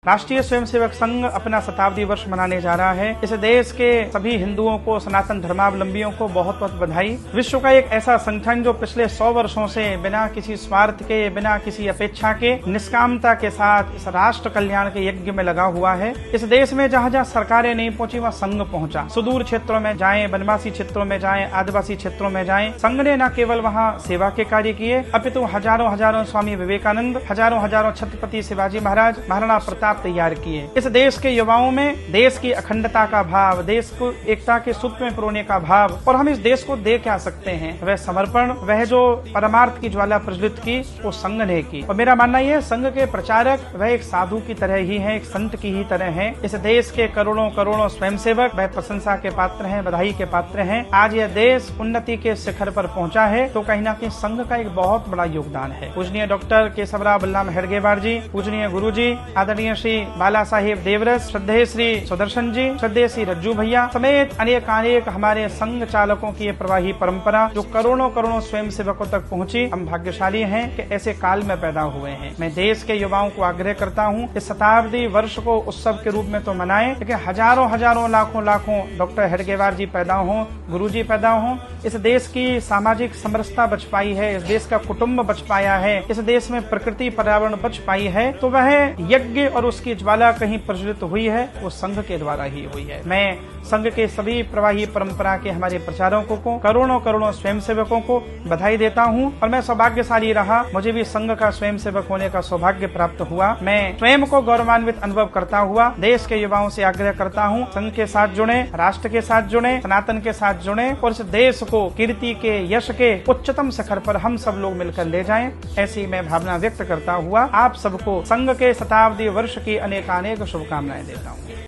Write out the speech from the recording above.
राष्ट्रीय स्वयंसेवक संघ अपना शताब्दी वर्ष मनाने जा रहा है। इस देश के सभी हिंदुओं को, सनातन धर्मावलंबियों को बहुत बहुत बधाई। विश्व का एक ऐसा संगठन जो पिछले 100 वर्षों से बिना किसी स्वार्थ के, बिना किसी अपेक्षा के, निष्कामता के साथ इस राष्ट्र कल्याण के यज्ञ में लगा हुआ है। इस देश में जहाँ जहाँ सरकारें नहीं पहुंची वहाँ संघ पहुंचा। सुदूर क्षेत्रों में जाएं, वनवासी क्षेत्रों में जाएं, आदिवासी क्षेत्रों में जाएं, संघ ने न केवल वहाँ सेवा के कार्य किए, अपितु हजारों हजारों स्वामी विवेकानंद, हजारों हजारों छत्रपति शिवाजी महाराज, महाराणा प्रताप तैयार किए। इस देश के युवाओं में देश की अखंडता का भाव, देश को एकता के सूत्र में पिरोने का भाव, और हम इस देश को दे क्या सकते हैं, वह समर्पण, वह जो परमार्थ की ज्वाला प्रज्वलित की वो संघ ने की। और मेरा मानना यह, संघ के प्रचारक वह एक साधु की तरह ही है, एक संत की ही तरह है। इस देश के करोड़ों करोड़ों स्वयंसेवक वह प्रशंसा के पात्र हैं, बधाई के पात्र हैं। आज यह देश उन्नति के शिखर पर पहुंचा है तो कहीं ना कहीं संघ का एक बहुत बड़ा योगदान है। पूजनीय डॉक्टर केशवराव बलराम हेडगेवार जी, पूजनीय गुरु जी आदरणीय श्री बाला साहेब देवरस, श्रद्धेय श्री सुदर्शन जी, श्रद्धेय श्री रज्जू भैया समेत अनेक हमारे संघ चालकों की ये प्रवाही परंपरा जो करोड़ों करोड़ों स्वयंसेवकों तक पहुंची, हम भाग्यशाली हैं कि ऐसे काल में पैदा हुए हैं। मैं देश के युवाओं को आग्रह करता हूं, इस शताब्दी वर्ष को उत्सव के रूप में तो मनाएं, लेकिन हजारों हजारों लाखों लाखों डॉक्टर हेडगेवार जी पैदा हों, गुरु जी पैदा हों। इस देश की सामाजिक समरसता बच पाई है, इस देश का कुटुंब बच पाया है, इस देश में प्रकृति पर्यावरण बच पाई है, तो वह यज्ञ और उसकी ज्वाला कहीं प्रज्वलित हुई है वो संघ के द्वारा ही हुई है। मैं संघ के सभी प्रवाही परंपरा के हमारे प्रचारकों को, करोड़ों करोड़ों स्वयंसेवकों को बधाई देता हूं। और मैं सौभाग्यशाली रहा, मुझे भी संघ का स्वयंसेवक होने का सौभाग्य प्राप्त हुआ। मैं स्वयं को गौरवान्वित अनुभव करता हुआ देश के युवाओं से आग्रह करता हूं, संघ के साथ जुड़े, राष्ट्र के साथ जुड़े, सनातन के साथ जुड़े और इस देश को कीर्ति के, यश के उच्चतम शिखर पर हम सब लोग मिलकर ले जाएं। ऐसी मैं भावना व्यक्त करता हुआ आप सबको संघ के शताब्दी वर्ष की अनेकानेक शुभकामनाएं देता हूँ।